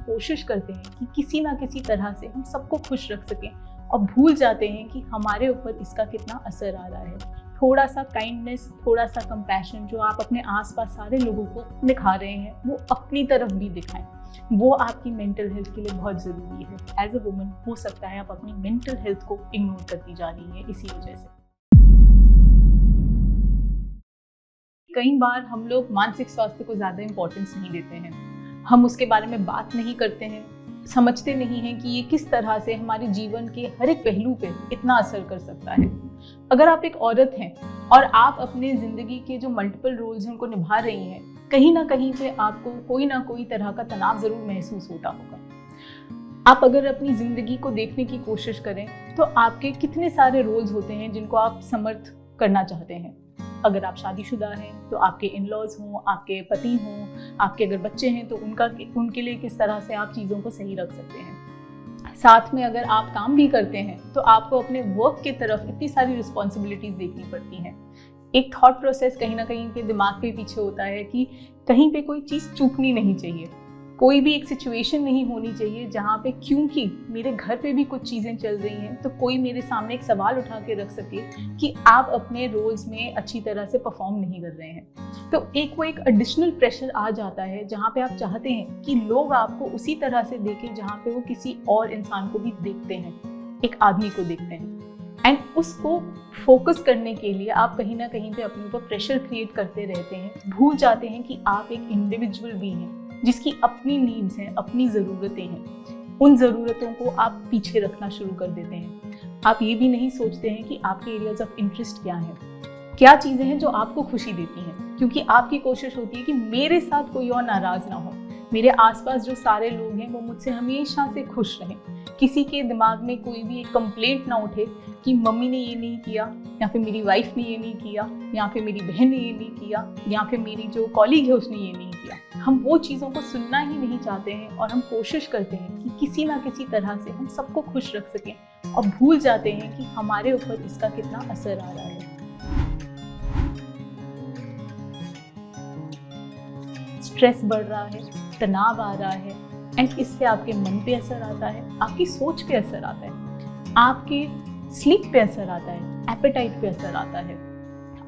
कोशिश करते हैं कि किसी ना किसी तरह से हम सबको खुश रख सकें और भूल जाते हैं कि हमारे ऊपर इसका कितना असर आ रहा है। थोड़ा सा काइंडनेस, थोड़ा सा कंपैशन जो आप अपने आसपास सारे लोगों को दिखा रहे हैं, वो अपनी तरफ भी दिखाएं। वो आपकी मेंटल हेल्थ के लिए बहुत ज़रूरी है। एज अ वुमन हो सकता है आप अपनी मेंटल हेल्थ को इग्नोर करती जा रही है इसी वजह से। कई बार हम लोग मानसिक स्वास्थ्य को ज़्यादा इम्पोर्टेंस नहीं देते हैं, हम उसके बारे में बात नहीं करते हैं, समझते नहीं हैं कि ये किस तरह से हमारे जीवन के हर एक पहलू पे इतना असर कर सकता है। अगर आप एक औरत हैं और आप अपने ज़िंदगी के जो मल्टीपल रोल्स हैं उनको निभा रही हैं, कहीं ना कहीं पे आपको कोई ना कोई तरह का तनाव ज़रूर महसूस होता होगा। आप अगर अपनी ज़िंदगी को देखने की कोशिश करें तो आपके कितने सारे रोल्स होते हैं जिनको आप समर्थ करना चाहते हैं। अगर आप शादीशुदा हैं तो आपके इन-लॉज हों, आपके पति हों, आपके अगर बच्चे हैं तो उनके लिए किस तरह से आप चीज़ों को सही रख सकते हैं। साथ में अगर आप काम भी करते हैं तो आपको अपने वर्क की तरफ इतनी सारी रिस्पॉन्सिबिलिटीज़ देखनी पड़ती हैं। एक थॉट प्रोसेस कहीं ना कहीं के दिमाग के पीछे होता है कि कहीं पे कोई चीज़ चूकनी नहीं चाहिए, कोई भी एक सिचुएशन नहीं होनी चाहिए जहाँ पे क्योंकि मेरे घर पे भी कुछ चीज़ें चल रही हैं तो कोई मेरे सामने एक सवाल उठा के रख सके कि आप अपने रोल्स में अच्छी तरह से परफॉर्म नहीं कर रहे हैं। तो वो एक एडिशनल प्रेशर आ जाता है जहाँ पे आप चाहते हैं कि लोग आपको उसी तरह से देखें जहाँ पे वो किसी और इंसान को भी देखते हैं, एक आदमी को देखते हैं। एंड उसको फोकस करने के लिए आप कहीं ना कहीं पे अपने ऊपर प्रेशर क्रिएट करते रहते हैं, भूल जाते हैं कि आप एक इंडिविजुअल भी हैं जिसकी अपनी नीड्स हैं, अपनी ज़रूरतें हैं। उन ज़रूरतों को आप पीछे रखना शुरू कर देते हैं। आप ये भी नहीं सोचते हैं कि आपके एरियाज ऑफ इंटरेस्ट क्या हैं, क्या चीज़ें हैं जो आपको खुशी देती हैं, क्योंकि आपकी कोशिश होती है कि मेरे साथ कोई और नाराज़ ना हो, मेरे आसपास जो सारे लोग हैं वो मुझसे हमेशा से खुश रहें। किसी के दिमाग में कोई भी एक कंप्लेंट ना उठे कि मम्मी ने ये नहीं किया, या फिर मेरी वाइफ ने ये नहीं किया, या फिर मेरी बहन ने ये नहीं किया, या फिर मेरी जो कॉलीग है उसने ये नहीं किया। हम वो चीज़ों को सुनना ही नहीं चाहते हैं और हम कोशिश करते हैं कि किसी ना किसी तरह से हम सबको खुश रख सकें और भूल जाते हैं कि हमारे ऊपर इसका कितना असर आ रहा है। स्ट्रेस बढ़ रहा है, तनाव आ रहा है, एंड इससे आपके मन पे असर आता है, आपकी सोच पे असर आता है, आपके स्लीप पे असर आता है, एपेटाइट पे असर आता है।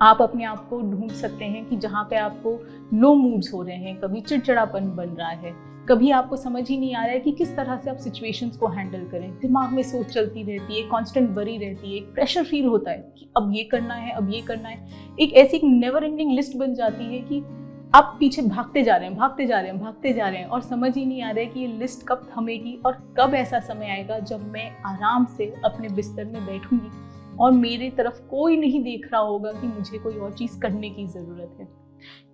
आप अपने आप को ढूंढ सकते हैं कि जहाँ पे आपको लो मूड्स हो रहे हैं, कभी चिड़चिड़ापन बन रहा है, कभी आपको समझ ही नहीं आ रहा है कि किस तरह से आप सिचुएशंस को हैंडल करें। दिमाग में सोच चलती रहती है, कांस्टेंट बरी रहती है, एक प्रेशर फील होता है कि अब ये करना है, अब ये करना है। एक ऐसी नेवर एंडिंग लिस्ट बन जाती है कि आप पीछे भागते जा रहे हैं और समझ ही नहीं आ रहा है कि ये लिस्ट कब थमेगी और कब ऐसा समय आएगा जब मैं आराम से अपने बिस्तर में बैठूंगी और मेरी तरफ कोई नहीं देख रहा होगा कि मुझे कोई और चीज़ करने की ज़रूरत है।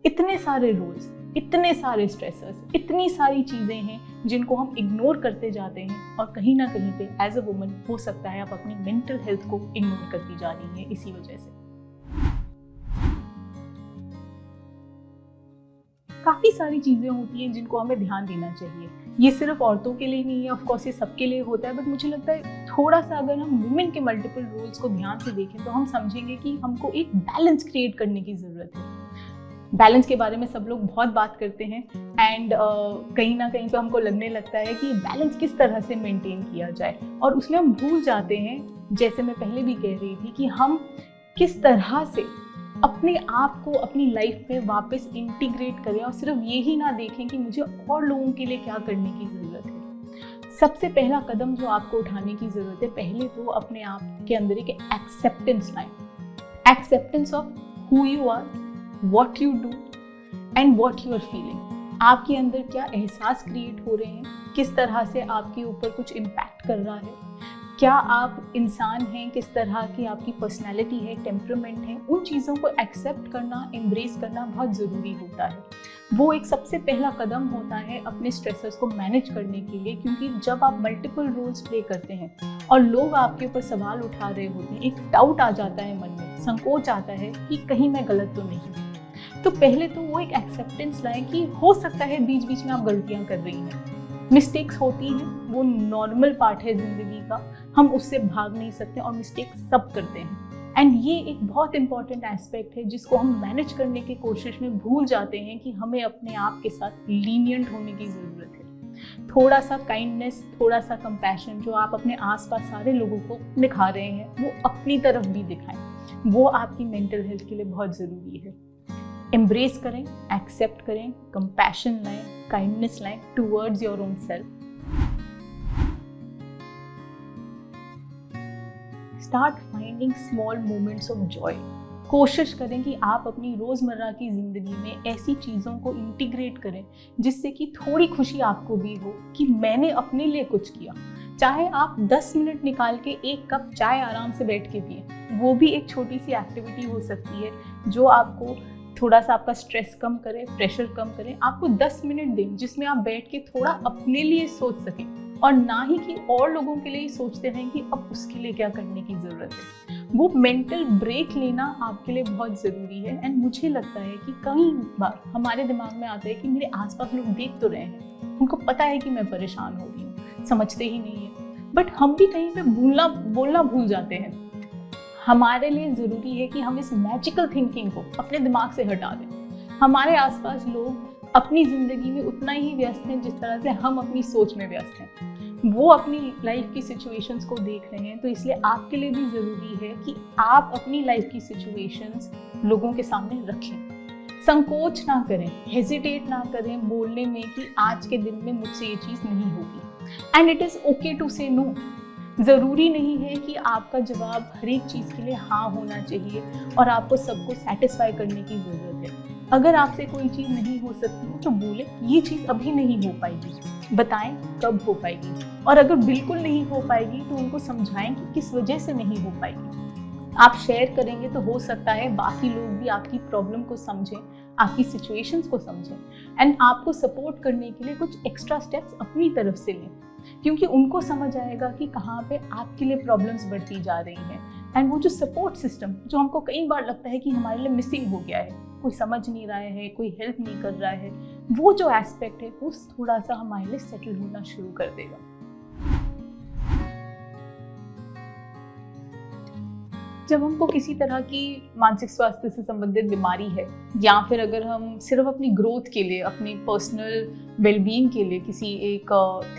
इतने सारे रोल्स, इतने सारे स्ट्रेसर्स, इतनी सारी चीज़ें हैं जिनको हम इग्नोर करते जाते हैं और कहीं ना कहीं पे एज अ वुमन हो सकता है आप अपनी मेंटल हेल्थ को इग्नोर करती जा रही हैं इसी वजह से। काफ़ी सारी चीज़ें होती हैं जिनको हमें ध्यान देना चाहिए। ये सिर्फ औरतों के लिए नहीं है, ऑफ कोर्स ये सबके लिए होता है, बट मुझे लगता है थोड़ा सा अगर हम वुमेन के मल्टीपल रोल्स को ध्यान से देखें तो हम समझेंगे कि हमको एक बैलेंस क्रिएट करने की ज़रूरत है। बैलेंस के बारे में सब लोग बहुत बात करते हैं एंड कहीं ना कहीं पे हमको लगने लगता है कि बैलेंस किस तरह से मेंटेन किया जाए, और उसमें हम भूल जाते हैं, जैसे मैं पहले भी कह रही थी, कि हम किस तरह से अपने आप को अपनी लाइफ में वापस इंटीग्रेट करें और सिर्फ ये ही ना देखें कि मुझे और लोगों के लिए क्या करने की ज़रूरत है। सबसे पहला कदम जो आपको उठाने की ज़रूरत है, पहले तो अपने आप के अंदर एक एक्सेप्टेंस लाएं। Acceptance of who you are, what you do and what you are feeling. आपके अंदर क्या एहसास क्रिएट हो रहे हैं, किस तरह से आपके ऊपर कुछ इम्पैक्ट कर रहा है, क्या आप इंसान हैं, किस तरह की आपकी पर्सनैलिटी है, टेम्परामेंट है। उन चीज़ों को एक्सेप्ट करना, एम्ब्रेस करना बहुत ज़रूरी होता है। वो एक सबसे पहला कदम होता है अपने स्ट्रेसर्स को मैनेज करने के लिए, क्योंकि जब आप मल्टीपल रोल्स प्ले करते हैं और लोग आपके ऊपर सवाल उठा रहे होते हैं, एक डाउट आ जाता है मन में, संकोच आता है कि कहीं मैं गलत तो नहीं। तो पहले तो वो एक एक्सेप्टेंस लाएं कि हो सकता है बीच बीच में आप गलतियाँ कर रही हैं, मिस्टेक्स होती हैं, वो नॉर्मल पार्ट है ज़िंदगी का, हम उससे भाग नहीं सकते और मिस्टेक्स सब करते हैं। एंड ये एक बहुत इंपॉर्टेंट एस्पेक्ट है जिसको हम मैनेज करने की कोशिश में भूल जाते हैं कि हमें अपने आप के साथ लीनियंट होने की ज़रूरत है। थोड़ा सा काइंडनेस, थोड़ा सा कंपैशन जो आप अपने आसपास सारे लोगों को दिखा रहे हैं, वो अपनी तरफ भी दिखाएं। वो आपकी मेंटल हेल्थ के लिए बहुत ज़रूरी है। एम्ब्रेस करें, एक्सेप्ट करें, कंपैशन लाएं, काइंडनेस लाएं towards your own self. Start finding small moments of Joy. कोशिश करें कि आप अपनी रोज़मर्रा की ज़िंदगी में ऐसी चीज़ों को इंटीग्रेट करें जिससे कि थोड़ी खुशी आपको भी हो कि मैंने अपने लिए कुछ किया। चाहे आप 10 मिनट निकाल के एक कप चाय आराम से बैठ के पिए, वो भी एक छोटी सी एक्टिविटी हो सकती है जो आपको थोड़ा सा आपका स्ट्रेस कम करे, प्रेशर कम करे। आपको 10 मिनट दें जिसमें आप बैठ के थोड़ा अपने लिए सोच सकें और ना ही कि और लोगों के लिए सोचते रहें कि अब उसके लिए क्या करने की ज़रूरत है। वो मेंटल ब्रेक लेना आपके लिए बहुत ज़रूरी है। एंड मुझे लगता है कि कई बार हमारे दिमाग में आता है कि मेरे आसपास लोग देख तो रहे हैं, उनको पता है कि मैं परेशान हो रही हूँ, समझते ही नहीं है। बट हम भी कहीं पे बोलना भूल जाते हैं। हमारे लिए ज़रूरी है कि हम इस मैजिकल थिंकिंग को अपने दिमाग से हटा दें। हमारे आसपास लोग अपनी ज़िंदगी में उतना ही व्यस्त हैं जिस तरह से हम अपनी सोच में व्यस्त हैं। वो अपनी लाइफ की सिचुएशंस को देख रहे हैं, तो इसलिए आपके लिए भी ज़रूरी है कि आप अपनी लाइफ की सिचुएशंस लोगों के सामने रखें। संकोच ना करें, हेजिटेट ना करें बोलने में कि आज के दिन में मुझसे ये चीज़ नहीं होगी। And it is okay to say no. ज़रूरी नहीं है कि आपका जवाब हर एक चीज़ के लिए हाँ होना चाहिए और आपको सबको सेटिस्फाई करने की ज़रूरत है। अगर आपसे कोई चीज़ नहीं हो सकती तो बोले ये चीज़ अभी नहीं हो पाएगी, बताएं कब हो पाएगी। और अगर बिल्कुल नहीं हो पाएगी तो उनको समझाएं कि किस वजह से नहीं हो पाएगी। आप शेयर करेंगे तो हो सकता है बाकी लोग भी आपकी प्रॉब्लम को समझें, आपकी सिचुएशंस को समझें एंड आपको सपोर्ट करने के लिए कुछ एक्स्ट्रा स्टेप्स अपनी तरफ से लें, क्योंकि उनको समझ आएगा कि कहाँ पे आपके लिए प्रॉब्लम्स बढ़ती जा रही हैं। एंड वो जो सपोर्ट सिस्टम जो हमको कई बार लगता है कि हमारे लिए मिसिंग हो गया है, कोई समझ नहीं रहा है, कोई हेल्प नहीं कर रहा है, वो जो एस्पेक्ट है वो थोड़ा सा हमारे लिए सेटल होना शुरू कर देगा। जब हमको किसी तरह की मानसिक स्वास्थ्य से संबंधित बीमारी है या फिर अगर हम सिर्फ अपनी ग्रोथ के लिए, अपनी पर्सनल वेलबीइंग के लिए किसी एक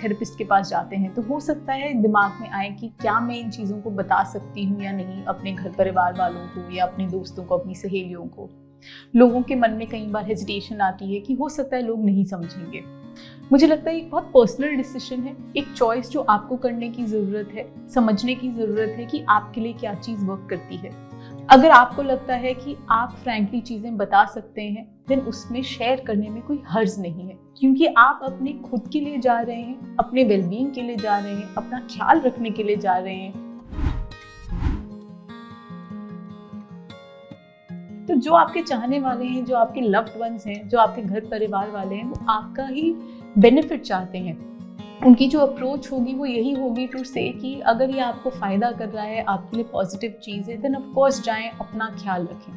थेरेपिस्ट के पास जाते हैं, तो हो सकता है दिमाग में आए कि क्या मैं इन चीज़ों को बता सकती हूँ या नहीं अपने घर परिवार वालों को या अपने दोस्तों को, अपनी सहेलियों को। लोगों के मन में कई बार हेजिटेशन आती है कि हो सकता है लोग नहीं समझेंगे। मुझे लगता है एक बहुत पर्सनल डिसीजन है, एक चॉइस जो आपको करने की ज़रूरत है, समझने की ज़रूरत है कि आपके लिए क्या चीज़ वर्क करती है। अगर आपको लगता है कि आप फ्रैंकली चीज़ें बता सकते हैं, देन उसमें शेयर करने में कोई हर्ज नहीं है, क्योंकि आप अपने खुद के लिए जा रहे हैं, अपने वेलबीइंग के लिए जा रहे हैं, अपना ख्याल रखने के लिए जा रहे हैं। तो जो आपके चाहने वाले हैं, जो आपके लव्ड वंस हैं, जो आपके घर परिवार वाले हैं, वो आपका ही बेनिफिट चाहते हैं। उनकी जो अप्रोच होगी वो यही होगी टू से कि अगर ये आपको फ़ायदा कर रहा है, आपके लिए पॉजिटिव चीज़ है, देन ऑफ कोर्स जाएं, अपना ख्याल रखें।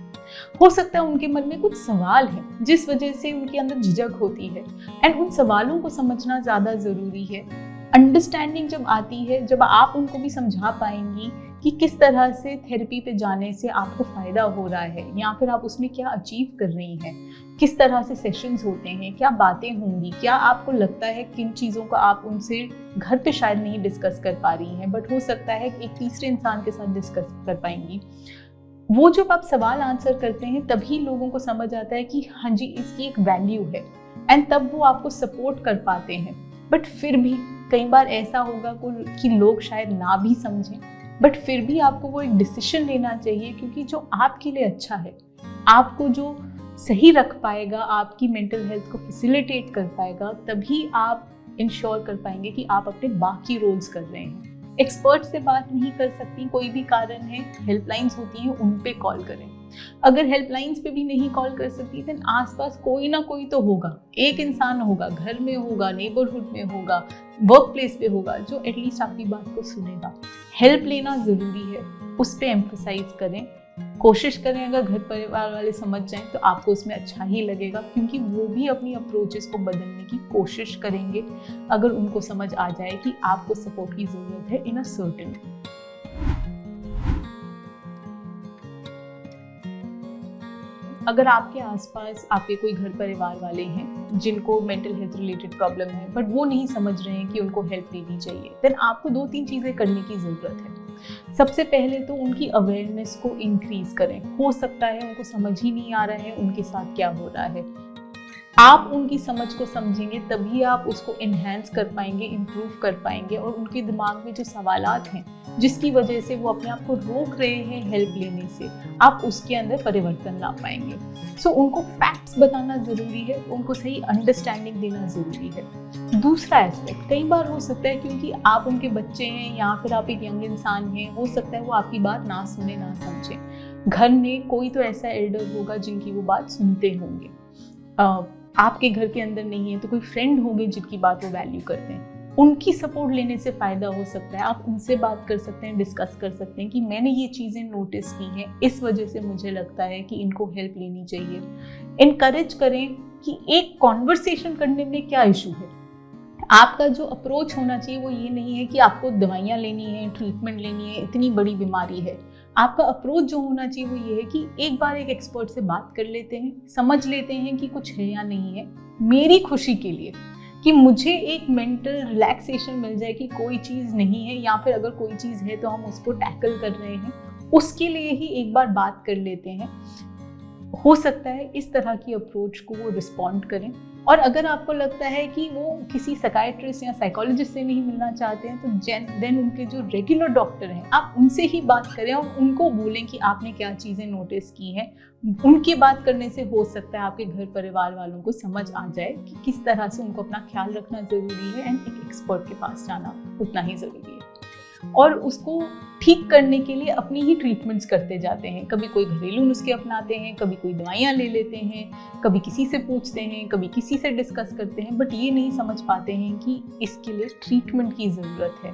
हो सकता है उनके मन में कुछ सवाल हैं जिस वजह से उनके अंदर झिझक होती है, एंड उन सवालों को समझना ज़्यादा ज़रूरी है। अंडरस्टैंडिंग जब आती है, जब आप उनको भी समझा पाएंगी कि किस तरह से थेरेपी पे जाने से आपको फ़ायदा हो रहा है या फिर आप उसमें क्या अचीव कर रही हैं, किस तरह से सेशंस होते हैं, क्या बातें होंगी, क्या आपको लगता है किन चीज़ों का आप उनसे घर पे शायद नहीं डिस्कस कर पा रही हैं बट हो सकता है कि एक तीसरे इंसान के साथ डिस्कस कर पाएंगी। वो जब आप सवाल आंसर करते हैं तभी लोगों को समझ आता है कि हाँ जी इसकी एक वैल्यू है, एंड तब वो आपको सपोर्ट कर पाते हैं। बट फिर भी कई बार ऐसा होगा कि लोग शायद ना भी समझें, बट फिर भी आपको वो एक डिसीजन लेना चाहिए, क्योंकि जो आपके लिए अच्छा है, आपको जो सही रख पाएगा, आपकी मेंटल हेल्थ को फैसिलिटेट कर पाएगा, तभी आप इंश्योर कर पाएंगे कि आप अपने बाकी रोल्स कर रहे हैं। एक्सपर्ट से बात नहीं कर सकती, कोई भी कारण है, हेल्पलाइंस होती हैं, उन पे कॉल करें। अगर हेल्पलाइंस पे भी नहीं कॉल कर सकती, देन आसपास कोई ना कोई तो होगा, एक इंसान होगा, घर में होगा, नेबरहुड में होगा, वर्क प्लेस पे होगा, जो एटलीस्ट आपकी बात को सुनेगा। हेल्प लेना ज़रूरी है, उस पर एम्फसाइज करें, कोशिश करें। अगर घर परिवार वाले समझ जाएं तो आपको उसमें अच्छा ही लगेगा, क्योंकि वो भी अपनी अप्रोचेस को बदलने की कोशिश करेंगे अगर उनको समझ आ जाए कि आपको सपोर्ट की ज़रूरत है इन अ सर्टेन। अगर आपके आसपास आपके कोई घर परिवार वाले हैं जिनको मेंटल हेल्थ रिलेटेड प्रॉब्लम है बट वो नहीं समझ रहे हैं कि उनको हेल्प लेनी चाहिए, देन आपको 2-3 चीज़ें करने की ज़रूरत है। सबसे पहले तो उनकी अवेयरनेस को इंक्रीज करें। हो सकता है उनको समझ ही नहीं आ रहा है उनके साथ क्या हो रहा है। आप उनकी समझ को समझेंगे तभी आप उसको इन्हेंस कर पाएंगे, इम्प्रूव कर पाएंगे, और उनके दिमाग में जो सवालात हैं जिसकी वजह से वो अपने आप को रोक रहे हैं हेल्प लेने से, आप उसके अंदर परिवर्तन ला पाएंगे। सो उनको फैक्ट्स बताना ज़रूरी है, उनको सही अंडरस्टैंडिंग देना ज़रूरी है। दूसरा एस्पेक्ट, कई बार हो सकता है क्योंकि आप उनके बच्चे हैं या फिर आप एक यंग इंसान हैं, हो सकता है वो आपकी बात ना सुने ना समझें। घर में कोई तो ऐसा एल्डर होगा जिनकी वो बात सुनते होंगे, आपके घर के अंदर नहीं है तो कोई फ्रेंड होंगे जिनकी बात वो वैल्यू करते हैं। उनकी सपोर्ट लेने से फ़ायदा हो सकता है। आप उनसे बात कर सकते हैं, डिस्कस कर सकते हैं कि मैंने ये चीज़ें नोटिस की हैं, इस वजह से मुझे लगता है कि इनको हेल्प लेनी चाहिए। इनकरेज करें कि एक कॉन्वर्सेशन करने में क्या इशू है। आपका जो अप्रोच होना चाहिए वो ये नहीं है कि आपको दवाइयाँ लेनी है, ट्रीटमेंट लेनी है, इतनी बड़ी बीमारी है। आपका अप्रोच जो होना चाहिए वो ये है कि एक बार एक एक्सपर्ट से बात कर लेते हैं, समझ लेते हैं कि कुछ है या नहीं है, मेरी खुशी के लिए, कि मुझे एक मेंटल रिलैक्सेशन मिल जाए कि कोई चीज़ नहीं है, या फिर अगर कोई चीज़ है तो हम उसको टैकल कर रहे हैं, उसके लिए ही एक बार बात कर लेते हैं। हो सकता है इस तरह की अप्रोच को वो रिस्पॉन्ड करें। और अगर आपको लगता है कि वो किसी साइकियाट्रिस्ट या साइकोलॉजिस्ट से नहीं मिलना चाहते हैं तो देन उनके जो रेगुलर डॉक्टर हैं आप उनसे ही बात करें और उनको बोलें कि आपने क्या चीज़ें नोटिस की हैं। उनकी बात करने से हो सकता है आपके घर परिवार वालों को समझ आ जाए कि किस तरह से उनको अपना ख्याल रखना ज़रूरी है, एंड एक एक्सपर्ट के पास जाना उतना ही ज़रूरी है। और उसको ठीक करने के लिए अपनी ही ट्रीटमेंट्स करते जाते हैं। कभी कोई घरेलू नुस्खे अपनाते हैं, कभी कोई दवाइयाँ ले लेते हैं, कभी किसी से पूछते हैं, कभी किसी से डिस्कस करते हैं, बट ये नहीं समझ पाते हैं कि इसके लिए ट्रीटमेंट की ज़रूरत है।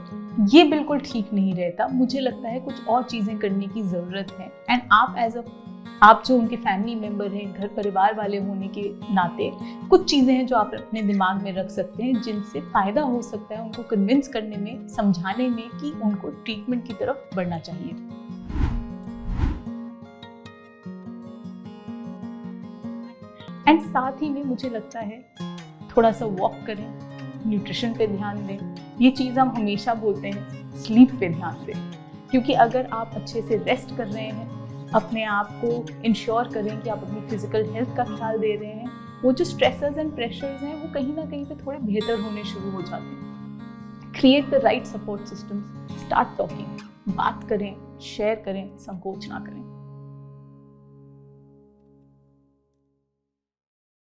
ये बिल्कुल ठीक नहीं रहता। मुझे लगता है कुछ और चीज़ें करने की ज़रूरत है, एंड आप जो उनके फैमिली मेम्बर हैं, घर परिवार वाले होने के नाते कुछ चीज़ें हैं जो आप अपने दिमाग में रख सकते हैं जिनसे फ़ायदा हो सकता है उनको कन्विंस करने में, समझाने में कि उनको ट्रीटमेंट की तरफ बढ़ना चाहिए। एंड साथ ही में मुझे लगता है थोड़ा सा वॉक करें, न्यूट्रिशन पे ध्यान दें। ये चीज़ हम हमेशा बोलते हैं, स्लीप पे ध्यान दें, क्योंकि अगर आप अच्छे से रेस्ट कर रहे हैं, अपने आप को इंश्योर करें कि आप अपनी फिजिकल हेल्थ का ख्याल दे रहे हैं, वो जो स्ट्रेसेस एंड प्रेशर्स हैं वो कहीं ना कहीं पे थोड़े बेहतर होने शुरू हो जाते हैं। Create the right support systems, start talking, बात करें, शेयर करें, संकोच ना करें।